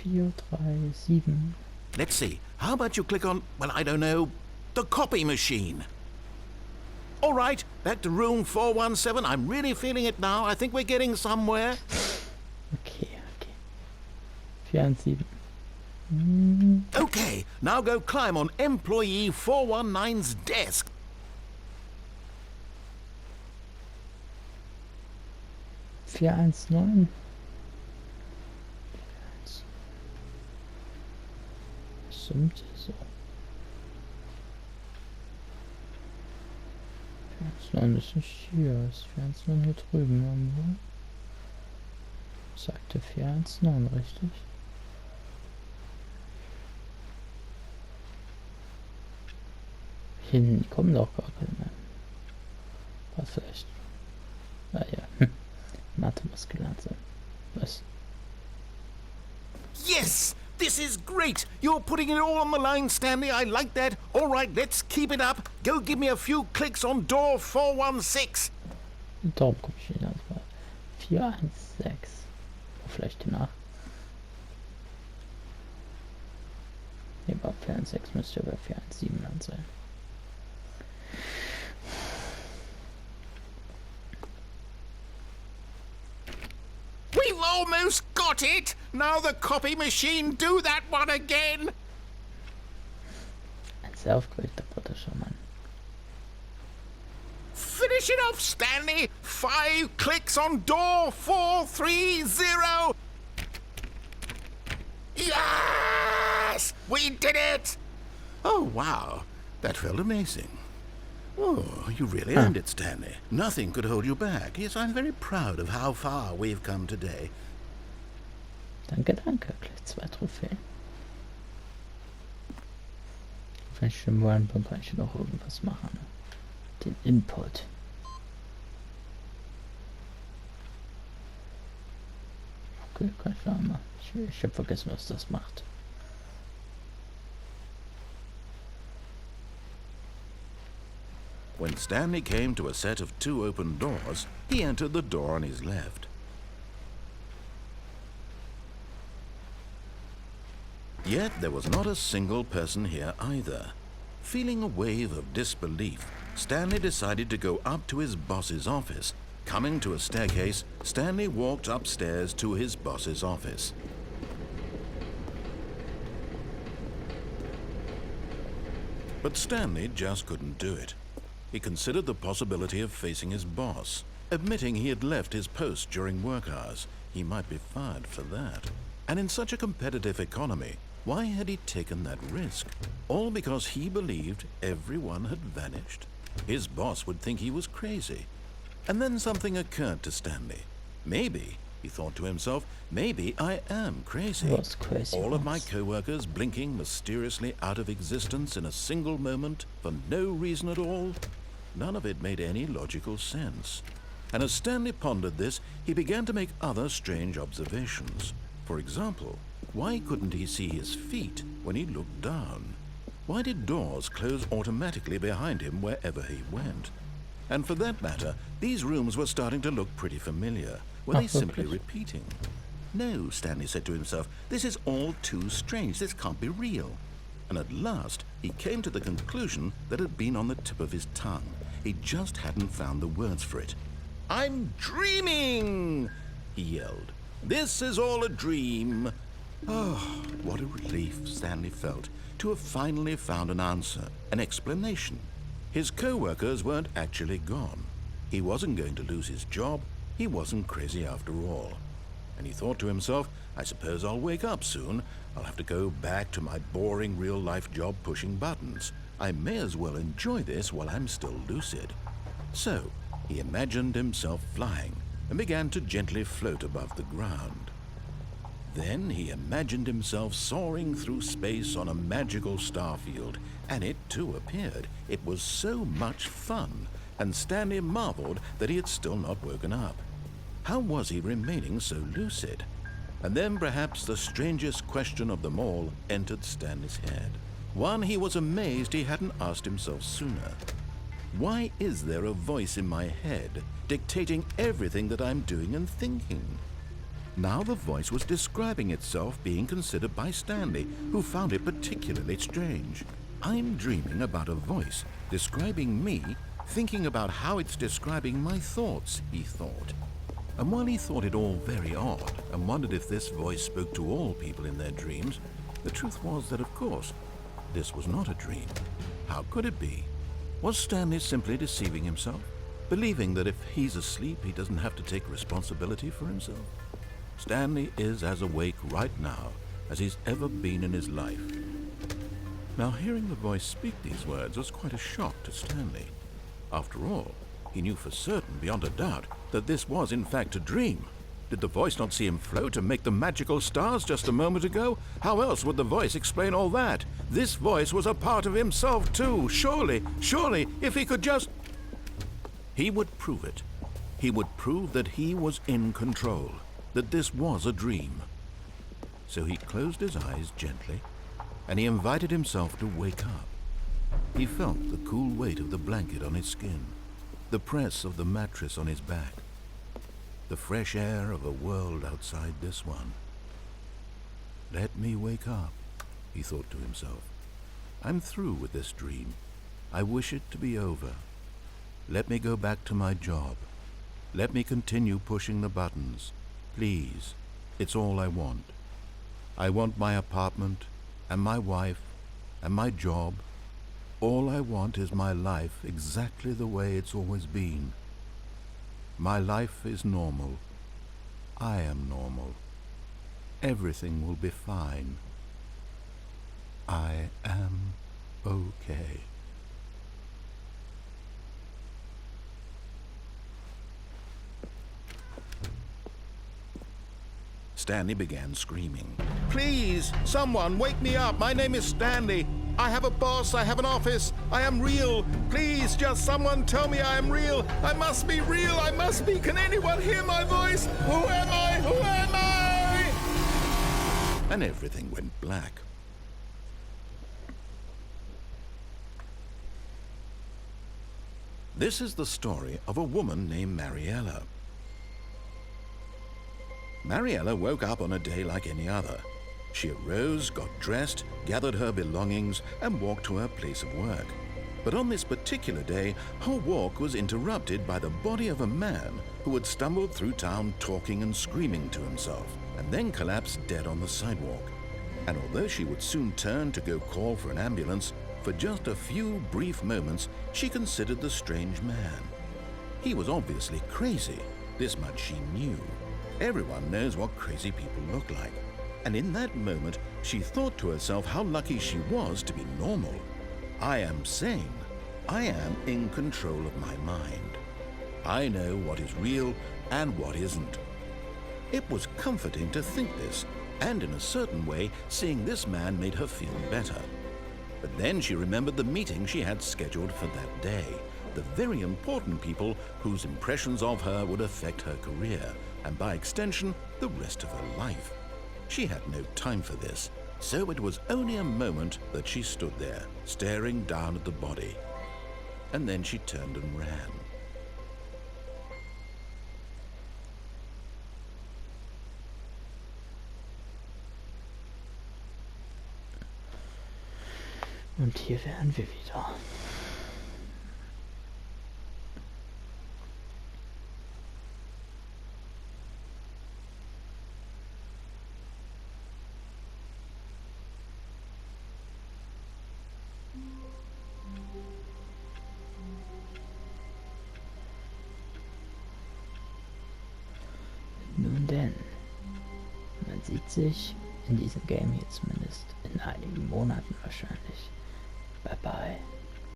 4, 3, 7. Let's see. How about you click on, well, I don't know, the copy machine? All right, back to room 417. I'm really feeling it now. I think we're getting somewhere. Okay. 4 und 7. Okay, now go climb on employee 419's desk. Vier, 1, 9. Stimmt so. 4, 1, 9 ist nicht hier. Ist 4, 1, 9 hier drüben irgendwo? Sagte 4, 1, 9, richtig? Hinten kommen doch gar keine. Was vielleicht? Naja, Mathe muss gelernt sein. Was? Yes! This is great! You're putting it all on the line, Stanley. I like that. All right, let's keep it up. Go give me a few clicks on door 416. Darum komme ich hin. 4, 1, 6. Vielleicht nach. Ne, bei 4, 1, 6 müsste ja bei 4, 1, 7 dann sein. We've almost got it! Now the copy machine, do that one again! Ein sehr aufgeregter britischer Mann. Finish it off, Stanley! 5 clicks on door 430! Yes! We did it! Oh, wow. That felt amazing. Oh, you really earned it, Stanley. Nothing could hold you back. Yes, I'm very proud of how far we've come today. Danke. Gleich 2 Trophäen. Wenn ich schon wollen, dann kann ich noch irgendwas machen. Ne? Den Input. Okay, kann ich mal. Ich habe vergessen, was das macht. When Stanley came to a set of 2 open doors, he entered the door on his left. Yet there was not a single person here either. Feeling a wave of disbelief, Stanley decided to go up to his boss's office. Coming to a staircase, Stanley walked upstairs to his boss's office. But Stanley just couldn't do it. He considered the possibility of facing his boss. Admitting he had left his post during work hours, he might be fired for that. And in such a competitive economy, why had he taken that risk? All because he believed everyone had vanished? His boss would think he was crazy. And then something occurred to Stanley. Maybe, he thought to himself, maybe I am crazy. Was crazy All of my once. co-workers blinking mysteriously out of existence in a single moment for no reason at all? None of it made any logical sense. And as Stanley pondered this, he began to make other strange observations. For example, why couldn't he see his feet when he looked down? Why did doors close automatically behind him wherever he went? And for that matter, these rooms were starting to look pretty familiar. Were they simply repeating? No, Stanley said to himself, this is all too strange. This can't be real. And at last, he came to the conclusion that had been on the tip of his tongue. He just hadn't found the words for it. I'm dreaming, he yelled. This is all a dream. Oh, what a relief Stanley felt to have finally found an answer, an explanation. His co-workers weren't actually gone. He wasn't going to lose his job. He wasn't crazy after all. And he thought to himself, I suppose I'll wake up soon. I'll have to go back to my boring real-life job pushing buttons. I may as well enjoy this while I'm still lucid. So, he imagined himself flying and began to gently float above the ground. Then he imagined himself soaring through space on a magical starfield, and it too appeared. It was so much fun, and Stanley marveled that he had still not woken up. How was he remaining so lucid? And then perhaps the strangest question of them all entered Stanley's head. One he was amazed he hadn't asked himself sooner. Why is there a voice in my head dictating everything that I'm doing and thinking? Now the voice was describing itself being considered by Stanley, who found it particularly strange. I'm dreaming about a voice describing me, thinking about how it's describing my thoughts, he thought. And while he thought it all very odd and wondered if this voice spoke to all people in their dreams, the truth was that, of course, this was not a dream. How could it be? Was Stanley simply deceiving himself, believing that if he's asleep, he doesn't have to take responsibility for himself? Stanley is as awake right now as he's ever been in his life. Now, hearing the voice speak these words was quite a shock to Stanley. After all, he knew for certain, beyond a doubt, that this was in fact a dream. Did the voice not see him float and make the magical stars just a moment ago? How else would the voice explain all that? This voice was a part of himself too. Surely, if he could just... He would prove it. He would prove that he was in control, that this was a dream. So he closed his eyes gently, and he invited himself to wake up. He felt the cool weight of the blanket on his skin, the press of the mattress on his back, the fresh air of a world outside this one. Let me wake up, he thought to himself. I'm through with this dream. I wish it to be over. Let me go back to my job. Let me continue pushing the buttons. Please, it's all I want. I want my apartment, and my wife, and my job. All I want is my life exactly the way it's always been. My life is normal. I am normal. Everything will be fine. I am okay. Stanley began screaming. Please, someone, wake me up. My name is Stanley. I have a boss. I have an office. I am real. Please, just someone tell me I am real. I must be real. I must be. Can anyone hear my voice? Who am I? Who am I? And everything went black. This is the story of a woman named Mariella. Mariella woke up on a day like any other. She arose, got dressed, gathered her belongings, and walked to her place of work. But on this particular day, her walk was interrupted by the body of a man who had stumbled through town talking and screaming to himself, and then collapsed dead on the sidewalk. And although she would soon turn to go call for an ambulance, for just a few brief moments, she considered the strange man. He was obviously crazy. This much she knew. Everyone knows what crazy people look like. And in that moment, she thought to herself how lucky she was to be normal. I am sane. I am in control of my mind. I know what is real and what isn't. It was comforting to think this, and in a certain way, seeing this man made her feel better. But then she remembered the meeting she had scheduled for that day, the very important people whose impressions of her would affect her career, and by extension, the rest of her life. She had no time for this, so it was only a moment that she stood there, staring down at the body. And then she turned and ran. Und hier wären wir wieder. Nun denn, man sieht sich in diesem Game hier zumindest in einigen Monaten wahrscheinlich. Bye bye.